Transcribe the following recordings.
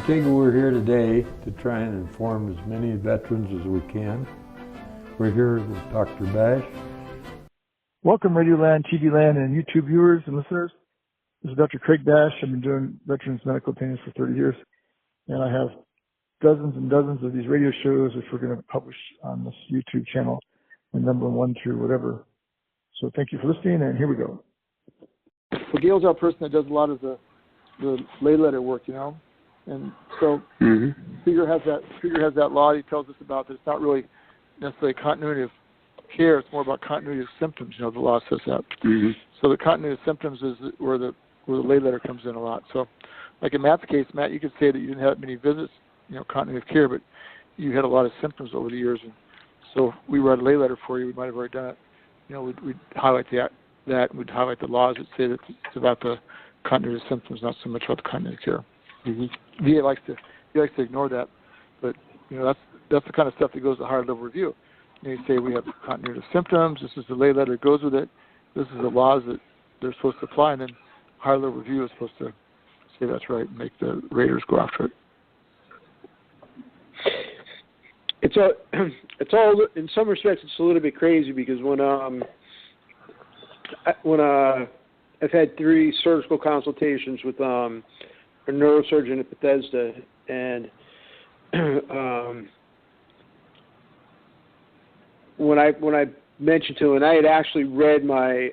think we're here today to try and inform as many veterans as we can. We're here with Dr. Bash. Welcome, Radio Land, TV Land, and YouTube viewers and listeners. This is Dr. Craig Bash. I've been doing veterans medical opinions for 30 years, and I have dozens and dozens of these radio shows which we're going to publish on this YouTube channel, and number 1 through whatever. So thank you for listening, and here we go. Well, Gail's our person that does a lot of the lay letter work, you know, and so Figure has that law he tells us about that it's not really necessarily continuity of care, it's more about continuity of symptoms, you know, the law says that. So the continuity of symptoms is where the lay letter comes in a lot. So like in Matt's case, Matt, you could say that you didn't have many visits, you know, continuity of care, but you had a lot of symptoms over the years, and so if we wrote a lay letter for you, we might have already done it. You know, we'd highlight that, and we'd highlight the laws that say that it's about the continuity of symptoms, not so much about the continuity of care. VA likes to ignore that, but you know that's the kind of stuff that goes to higher level review. You say we have continuity of symptoms. This is the lay letter that goes with it. This is the laws that they're supposed to apply, and then higher level review is supposed to say that's right and make the raters go after it. It's all in some respects it's a little bit crazy because when I've had 3 surgical consultations with a neurosurgeon at Bethesda, and when I mentioned to him, and I had actually read I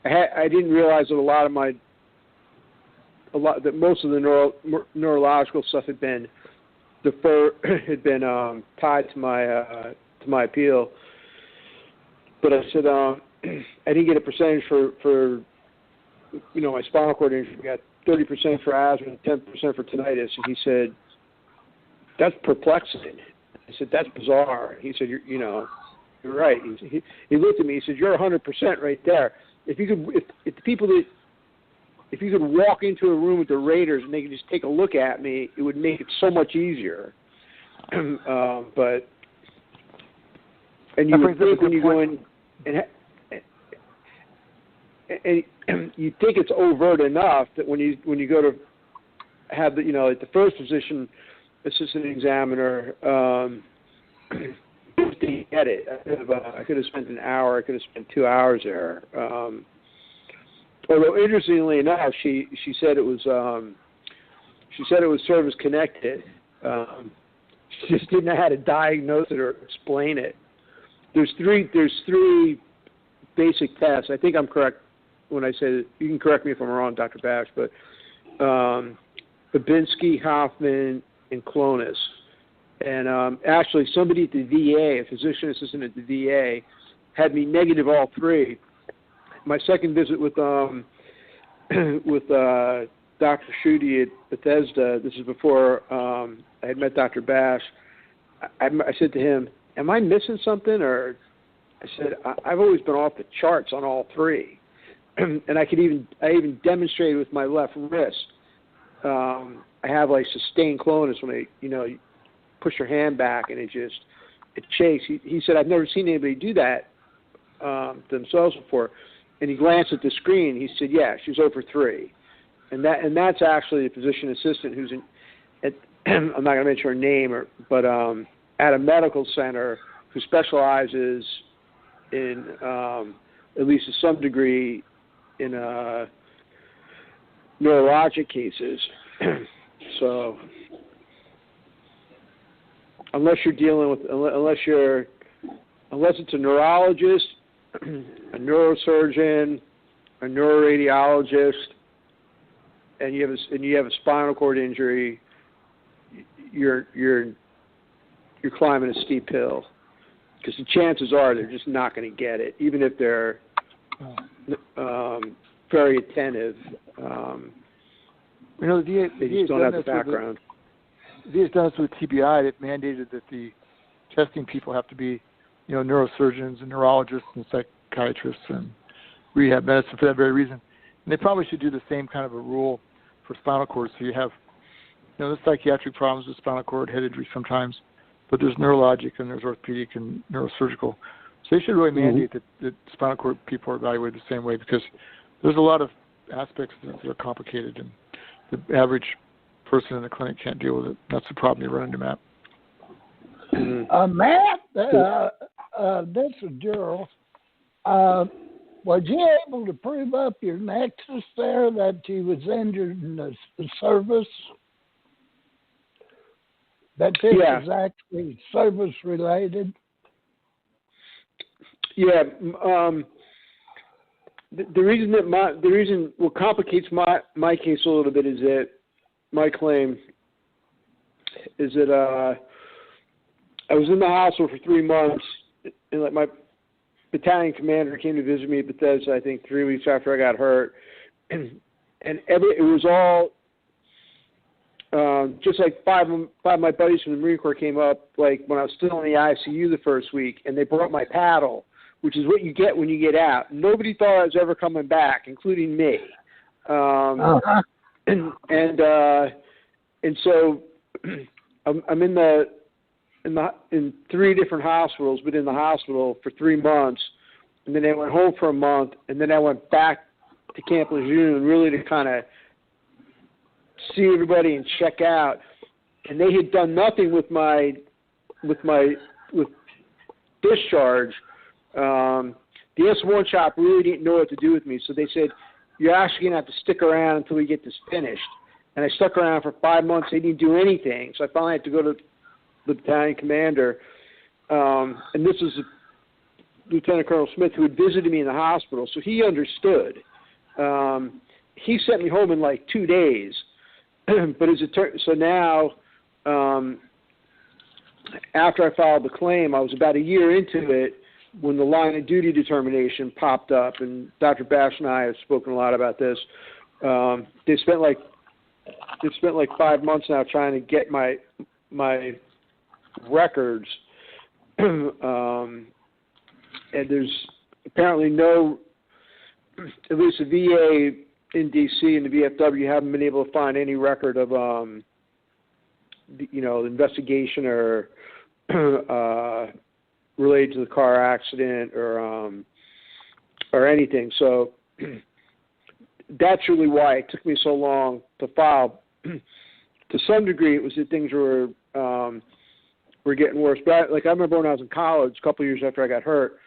didn't realize that that most of the neurological stuff had been tied to my appeal. But I said I didn't get a percentage for you know, my spinal cord injury. We got 30% for asthma and 10% for tinnitus. And he said, that's perplexing. I said, that's bizarre. He said, you're right. He looked at me. He said, you're 100% right there. If you could walk into a room with the raters and they could just take a look at me, it would make it so much easier. But you would think when you go in and you think it's overt enough that when you go to have the, you know, like the first physician assistant examiner didn't get it. I could have spent an hour. I could have spent 2 hours there. Although interestingly enough, she said it was service connected. She just didn't know how to diagnose it or explain it. There's three basic tests. I think I'm correct when I say that. You can correct me if I'm wrong, Dr. Bash, but Babinski, Hoffman, and Clonus. And actually, somebody at the VA, a physician assistant at the VA, had me negative all 3. My second visit with Dr. Schutte at Bethesda, this is before I had met Dr. Bash, I said to him, am I missing something? Or I said, I've always been off the charts on all 3. And I even demonstrated with my left wrist. I have like sustained clonus when you push your hand back and it shakes. He said, I've never seen anybody do that themselves before. And he glanced at the screen. He said, yeah, she's over 3. And that's actually the physician assistant who's I'm not going to mention her name, but at a medical center who specializes in, at least to some degree, in neurologic cases. So unless it's a neurologist, a neurosurgeon, a neuroradiologist, and you have a spinal cord injury, you're climbing a steep hill, because the chances are they're just not going to get it, even if they're very attentive. The VA, they just don't have the background. The VA's done this with TBI. It mandated that the testing people have to be, neurosurgeons and neurologists and psychiatrists and rehab medicine for that very reason. And they probably should do the same kind of a rule for spinal cord. So you have, there's psychiatric problems with spinal cord, head injury sometimes, but there's neurologic and there's orthopedic and neurosurgical. So they should really mandate that spinal cord people are evaluated the same way, because there's a lot of aspects that are complicated, and the average person in the clinic can't deal with it. That's the problem you run into, Matt. Matt, this is Gerald. Was you able to prove up your nexus there that you was injured in the service? That this is actually service related? Yeah. The reason what complicates my case a little bit is that my claim is that I was in the hospital for 3 months, and like my battalion commander came to visit me at Bethesda, I think 3 weeks after I got hurt, and it was all just like five of my buddies from the Marine Corps came up like when I was still in the ICU the first week, and they brought my paddle, which is what you get when you get out. Nobody thought I was ever coming back, including me. And so I'm in 3 different hospitals, but in the hospital for 3 months, and then I went home for a month, and then I went back to Camp Lejeune really to kind of see everybody and check out. And they had done nothing with discharge. The S1 shop really didn't know what to do with me, so they said, "You're actually going to have to stick around until we get this finished." And I stuck around for 5 months. They didn't do anything, so I finally had to go to the battalion commander. And this is Lieutenant Colonel Smith, who had visited me in the hospital, so he understood. He sent me home in like 2 days. But so now, after I filed the claim, I was about a year into it when the line of duty determination popped up, and Dr. Bash and I have spoken a lot about this. They've spent like 5 months now trying to get my records, and there's apparently no, at least the VA in D.C. and the VFW haven't been able to find any record of, the investigation or related to the car accident or anything. So that's really why it took me so long to file. To some degree, it was that things were getting worse. But I remember when I was in college, a couple of years after I got hurt,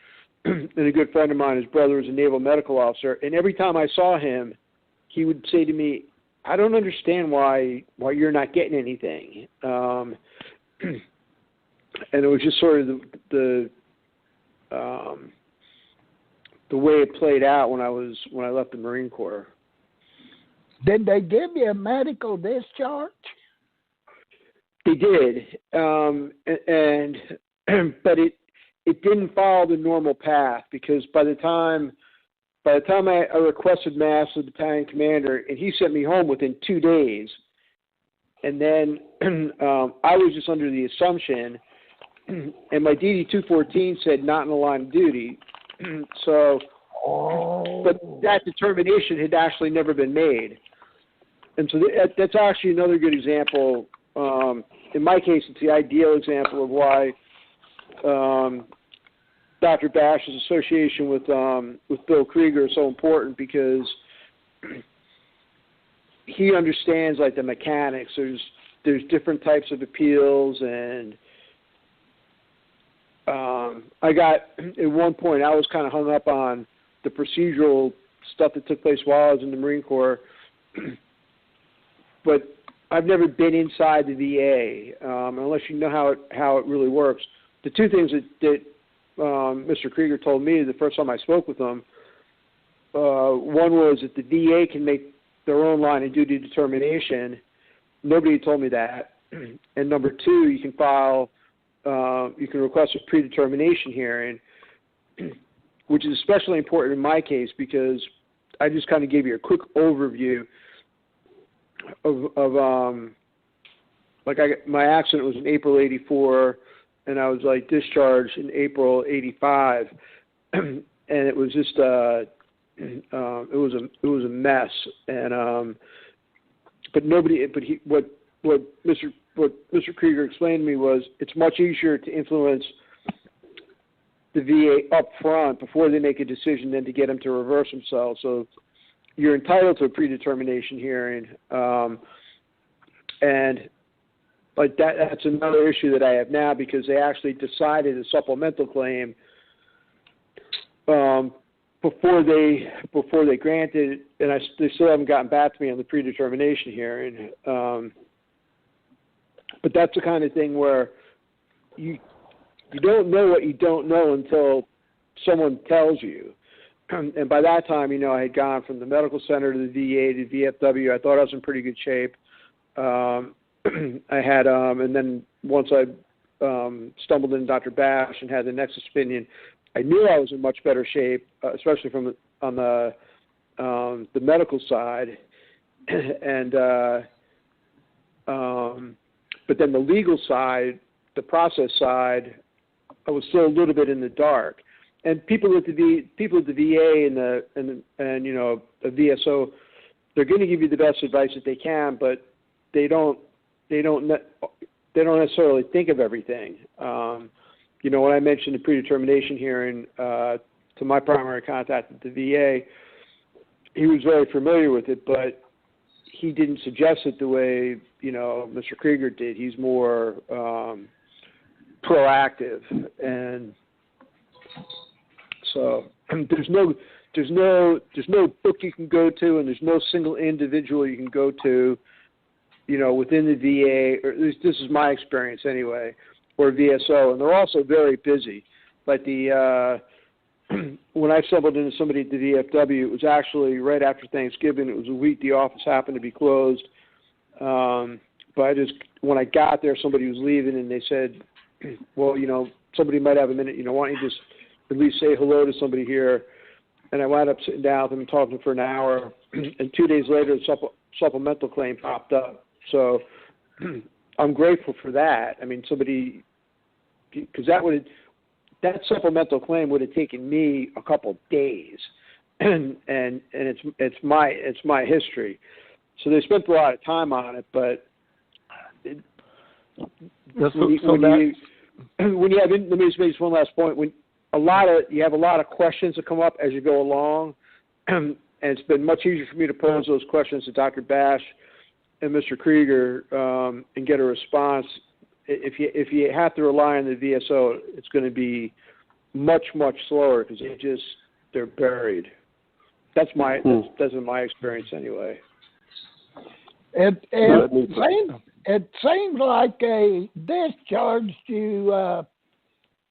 and a good friend of mine, his brother was a naval medical officer, and every time I saw him, he would say to me, "I don't understand why you're not getting anything." And it was just sort of the way it played out when I left the Marine Corps. Did they give you a medical discharge? They did, but it didn't follow the normal path, because by the time I requested mass with the battalion commander, and he sent me home within 2 days, and then I was just under the assumption, and my DD-214 said not in the line of duty, so, but that determination had actually never been made. And so that's actually another good example. In my case, it's the ideal example of why Dr. Bash's association with Bill Krieger is so important, because he understands like the mechanics. There's different types of appeals, and at one point I was kind of hung up on the procedural stuff that took place while I was in the Marine Corps, but I've never been inside the VA, unless you know how it really works. The two things that Mr. Krieger told me the first time I spoke with him, one was that the VA can make their own line of duty determination. Nobody told me that. And number two, you can request a predetermination hearing, which is especially important in my case, because I just kind of gave you a quick overview of my accident was in April '84, and I was like discharged in April '85, and it was just it was a mess. And what Mr. Krieger explained to me was it's much easier to influence the VA up front before they make a decision than to get them to reverse themselves. So you're entitled to a predetermination hearing. But that's another issue that I have now, because they actually decided a supplemental claim before they granted it, and they still haven't gotten back to me on the predetermination hearing. But that's the kind of thing where you don't know what you don't know until someone tells you. And by that time, I had gone from the medical center to the VA to VFW. I thought I was in pretty good shape. I had, and then once I stumbled into Dr. Bash and had the Nexus opinion, I knew I was in much better shape, especially on the medical side, and but then the legal side, the process side, I was still a little bit in the dark. And people at the VA and the VSO, they're going to give you the best advice that they can, but they don't necessarily think of everything. When I mentioned the predetermination hearing to my primary contact at the VA, he was very familiar with it, but he didn't suggest it the way Mr. Krieger did. He's more proactive, and so there's no book you can go to, and there's no single individual you can go to, within the VA, or at least this is my experience anyway, or VSO, and they're also very busy. But when I stumbled into somebody at the VFW, it was actually right after Thanksgiving. It was a week the office happened to be closed. But when I got there, somebody was leaving, and they said, well, somebody might have a minute. Why don't you just at least say hello to somebody here? And I wound up sitting down with them and talking to them for an hour. And 2 days later, the supplemental claim popped up. So I'm grateful for that. I mean, because that supplemental claim would have taken me a couple days, and it's my history. So they spent a lot of time on it, but let me just make one last point. When you have a lot of questions that come up as you go along, and it's been much easier for me to pose those questions to Dr. Bash and Mr. Krieger and get a response. If you have to rely on the VSO, it's going to be much slower because they're buried. That's my experience anyway. It seems like they discharged you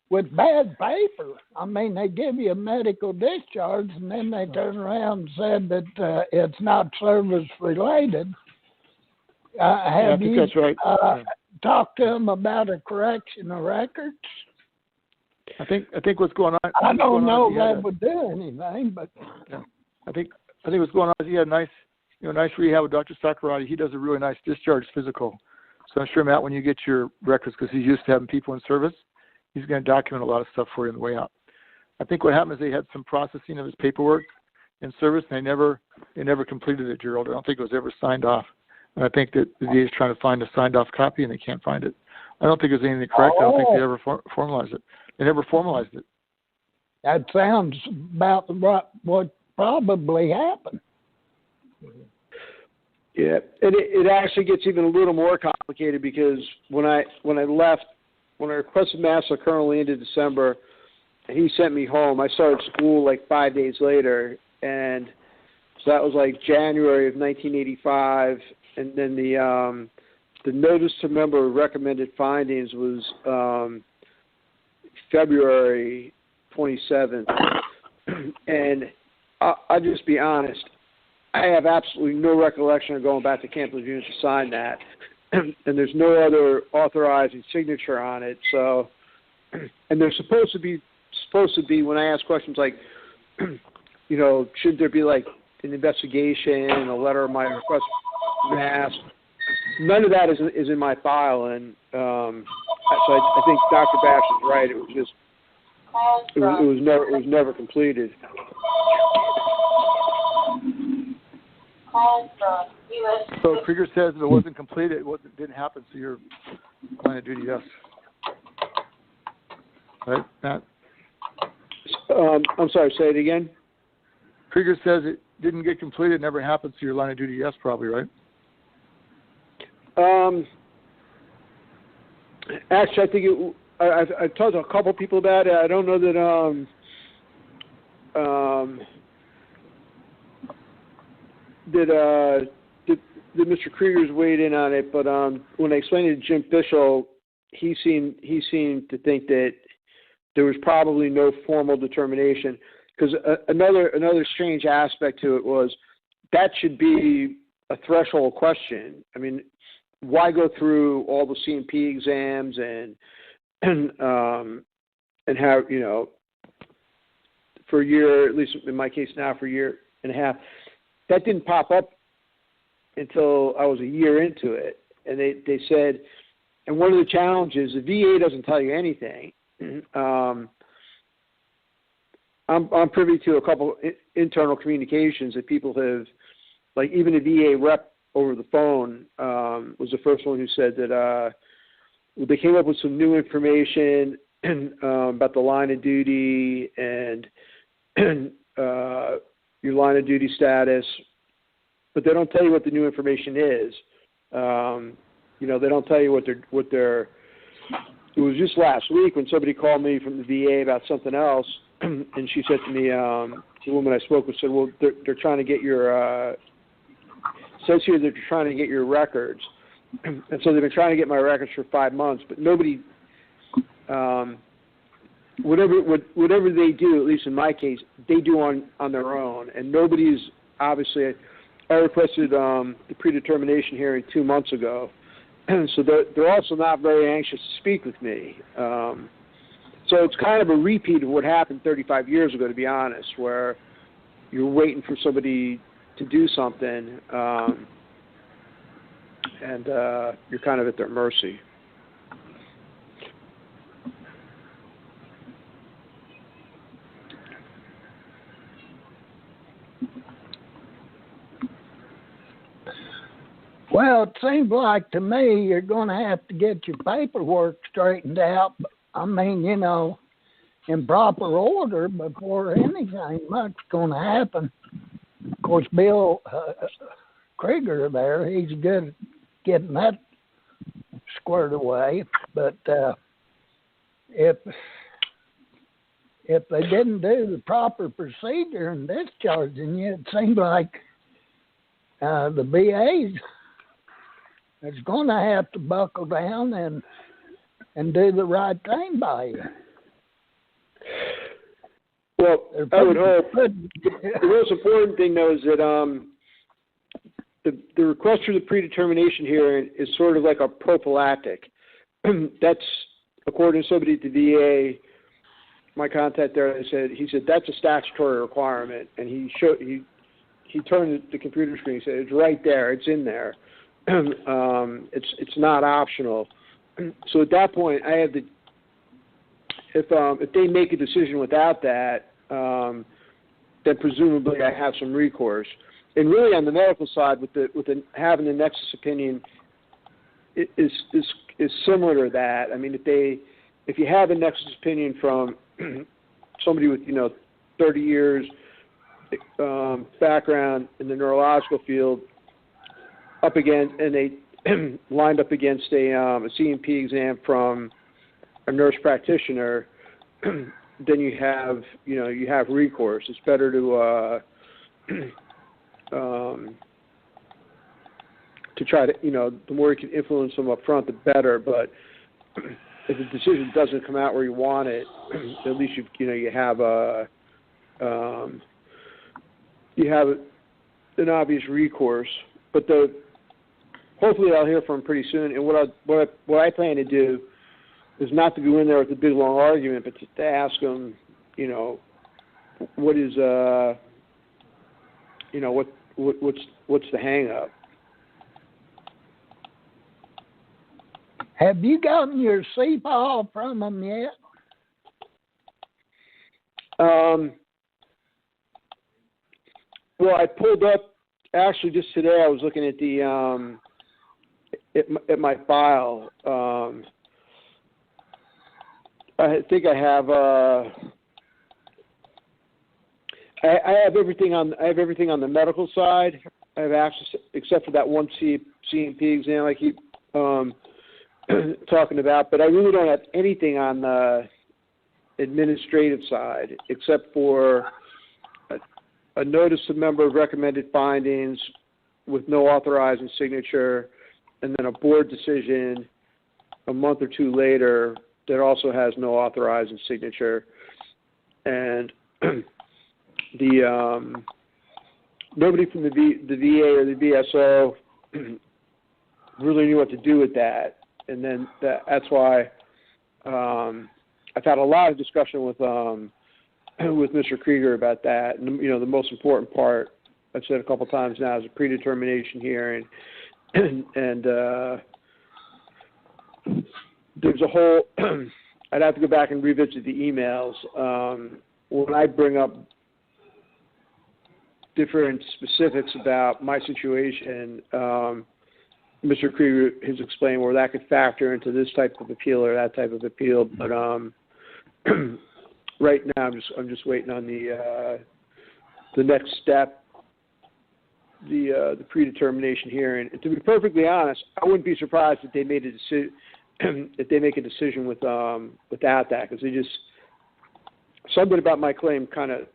with bad paper. I mean, they give you a medical discharge, and then they turn around and said that it's not service related. I think that's right. Talked to them about a correction of records? I think what's going on. I don't know if that would do anything, but yeah. I think what's going on is he had nice rehab with Dr. Sakurati. He does a really nice discharge physical. So I'm sure, Matt, when you get your records, because he's used to having people in service, he's going to document a lot of stuff for you on the way out. I think what happened is they had some processing of his paperwork in service, and they never completed it, Gerald. I don't think it was ever signed off. And I think that the VA is trying to find a signed-off copy, and they can't find it. I don't think there's anything correct. I don't think they ever formalized it. They never formalized it. That sounds about what probably happened. Yeah, and it actually gets even a little more complicated because when I requested Master currently into December, and he sent me home, I started school like 5 days later, and so that was like January of 1985, and then the notice to member recommended findings was February 27th, and I'll just be honest, I have absolutely no recollection of going back to Camp Lejeune to sign that, and there's no other authorizing signature on it. So, and there's supposed to be when I ask questions like, should there be like an investigation, a letter of my request asked? None of that is in my file, and so I think Dr. Bash is right. It was just it was never completed. So Krieger says if it wasn't completed, it didn't happen, so you're line of duty, yes. Right, Matt? I'm sorry, say it again? Krieger says it didn't get completed, it never happened, so your line of duty, yes, probably, right? Actually, I think I've talked to a couple people about it. I don't know that that Mr. Krieger's weighed in on it, but when I explained it to Jim Fischel, he seemed to think that there was probably no formal determination, because another strange aspect to it was that should be a threshold question. I mean, why go through all the C&P exams and have, you know, for a year, at least in my case now, for a year and a half. That didn't pop up until I was a year into it. And they said, and one of the challenges, the VA doesn't tell you anything. I'm privy to a couple internal communications that people have, like even a VA rep over the phone was the first one who said that they came up with some new information about the line of duty and your line of duty status, but they don't tell you what the new information is. You know, they don't tell you what they're. It was just last week when somebody called me from the VA about something else, and she said to me, the woman I spoke with said, "Well, they're trying to get your." Says here that they're trying to get your records, and so they've been trying to get my records for 5 months, but nobody. Whatever they do, at least in my case, they do on their own, and nobody's obviously. I requested the predetermination hearing 2 months ago, so they're also not very anxious to speak with me. So it's kind of a repeat of what happened 35 years ago, to be honest, where you're waiting for somebody to do something, and you're kind of at their mercy. Well, it seems like to me you're going to have to get your paperwork straightened out. I mean, you know, in proper order before anything much going to happen. Of course, Bill Krieger there, he's good at getting that squared away. But if they didn't do the proper procedure in discharging you, it seems like the VA's is going to have to buckle down and do the right thing by you. Well, I would hope. The most important thing, though, is that the request for the predetermination hearing is sort of like a prophylactic. That's, according to somebody at the VA, my contact there, he said that's a statutory requirement, and he turned the computer screen and said it's right there, it's in there. It's not optional. So at that point, I have if they make a decision without that, then presumably I have some recourse. And really, on the medical side, with having the nexus opinion, is similar to that. I mean, if you have a nexus opinion from somebody with 30 years background in the neurological field, up against, and they lined up against a C&P exam from a nurse practitioner, then you have recourse. It's better to try to, the more you can influence them up front, the better. But if the decision doesn't come out where you want it, at least you have an obvious recourse. But hopefully I'll hear from him pretty soon. And what I plan to do is not to go in there with a big long argument, but to ask him, what is what's the hang up? Have you gotten your CPAW from them yet? Well, I pulled up actually just today. I was looking at the at my file. I think I have I have everything on the medical side. I have access except for that one C&P exam I keep talking about, but I really don't have anything on the administrative side except for a notice of member of recommended findings with no authorizing signature, and then a board decision a month or two later that also has no authorizing signature. And the nobody from the VA or the BSO really knew what to do with that. And then that's why I've had a lot of discussion with Mr. Krieger about that. And, the most important part, I've said a couple times now, is a predetermination hearing. And there's a whole, I'd have to go back and revisit the emails. When I bring up different specifics about my situation, Mr. Krieger has explained where that could factor into this type of appeal or that type of appeal. But right now, I'm just waiting on the next step, the predetermination hearing. And to be perfectly honest, I wouldn't be surprised if they made a decision. If they make a decision without that, because they just something about my claim kind of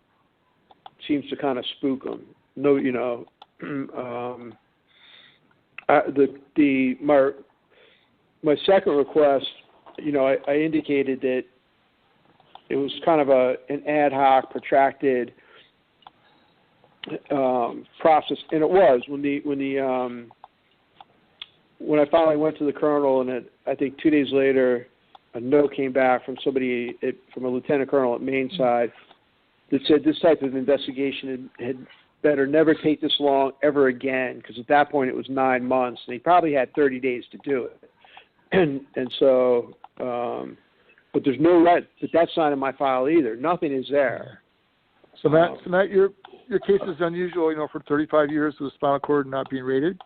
seems to kind of spook them. No, my second request, I indicated that it was kind of an ad hoc, protracted process, and it was when I finally went to the colonel, and I think 2 days later, a note came back from somebody from a lieutenant colonel at Maine side that said this type of investigation had better never take this long ever again, because at that point it was 9 months, and he probably had 30 days to do it. And so, but there's no right, but that's not in my file either. Nothing is there. So Matt, your case is unusual, for 35 years with the spinal cord not being rated.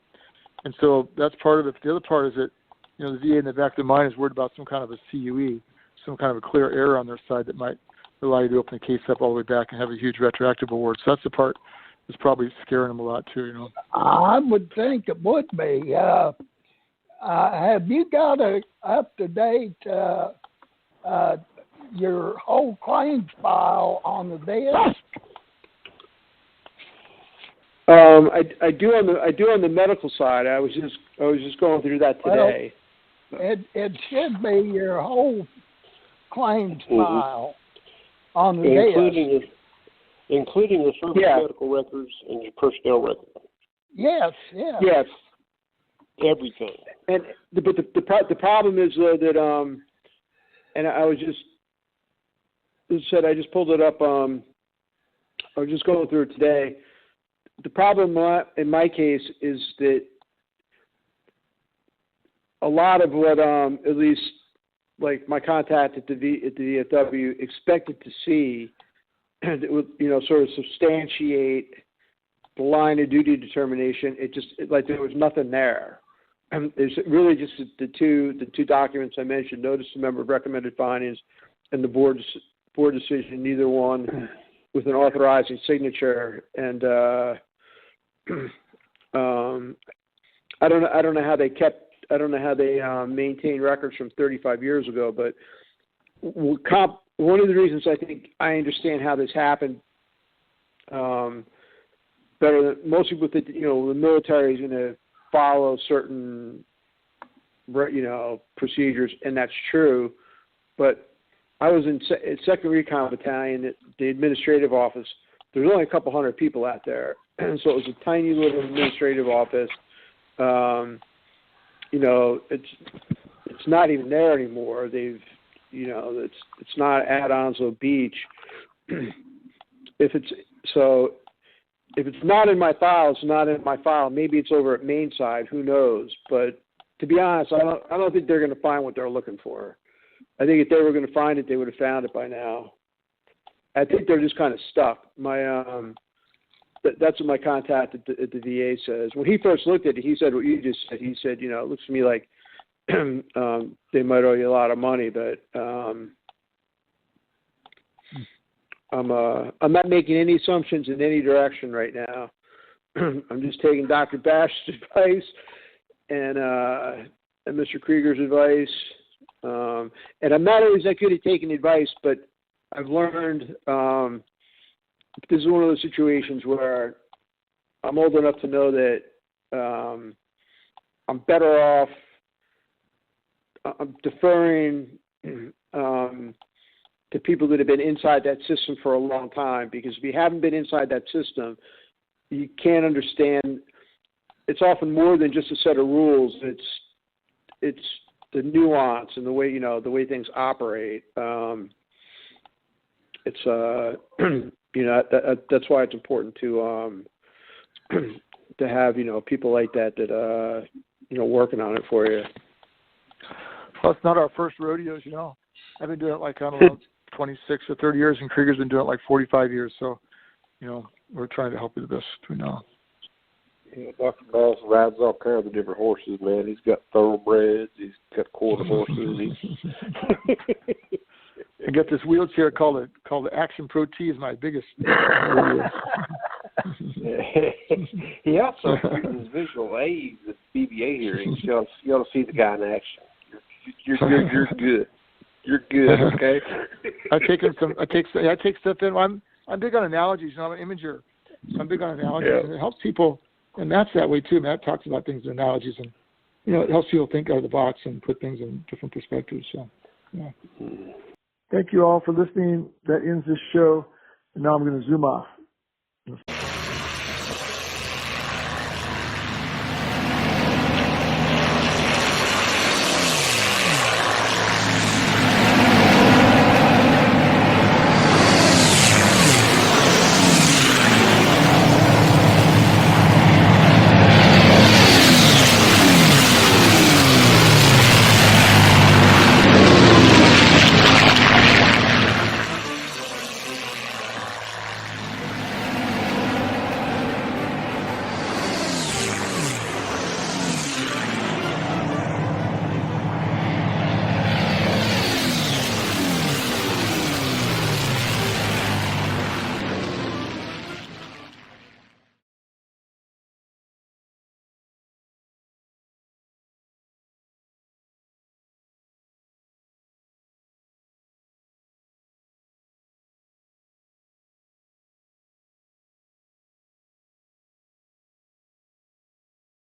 And so that's part of it. The other part is that, the VA in the back of their mind is worried about some kind of a CUE, some kind of a clear error on their side that might allow you to open the case up all the way back and have a huge retroactive award. So that's the part that's probably scaring them a lot too, I would think it would be. Have you got a up-to-date your whole claims file on the desk? I do on the medical side. I was just going through that today. Well, it should be your whole claims file on the desk, including the service medical records and your personnel records. Yes. Everything. And but the problem is that and I was just, as I said, I just pulled it up. I was just going through it today. The problem in my case is that a lot of what, at least like my contact at the VFW expected to see, it would, sort of substantiate the line of duty determination. Like there was nothing there. There's really just the two documents I mentioned: notice of member of recommended findings and the board decision. Neither one with an authorizing signature. And I don't know how they maintain records from 35 years ago, but one of the reasons I think I understand how this happened better than most people. The military is going to follow certain procedures, and that's true. But I was in Second Recon Battalion at the administrative office. There's only a couple hundred people out there, and so it was a tiny little administrative office. It's not even there anymore. They've, it's not at Onslow Beach. If it's not in my file, it's not in my file. Maybe it's over at Maine side. Who knows? But to be honest, I don't think they're going to find what they're looking for. I think if they were going to find it, they would have found it by now. I think they're just kind of stuck. That's what my contact at the VA says. When he first looked at it, he said what you just said. He said, it looks to me like they might owe you a lot of money, but I'm not making any assumptions in any direction right now. I'm just taking Dr. Bash's advice, and Mr. Krieger's advice. And I'm not always that good at taking advice, but I've learned this is one of those situations where I'm old enough to know that I'm better off deferring to people that have been inside that system for a long time, because if you haven't been inside that system, you can't understand. It's often more than just a set of rules. It's the nuance and the way, the way things operate. It's that's why it's important to have people like that working on it for you. Well, it's not our first rodeos, I've been doing it like, I don't know, 26 or 30 years, and Krieger's been doing it like 45 years. So, we're trying to help you the best we know. Yeah, Dr. Bass rides all kinds of different horses, man. He's got thoroughbreds. He's got quarter horses. I got this wheelchair called the Action Pro T is my biggest. He also uses visual aids at BBA hearings. You ought to see the guy in action. You're good. You're good. Okay. I take stuff in. I'm big on analogies. I'm an imager. So I'm big on analogies, and it helps people. And that's that way too. Matt talks about things in analogies, and it helps people think out of the box and put things in different perspectives. So, yeah. Thank you all for listening. That ends this show, and now I'm going to zoom off.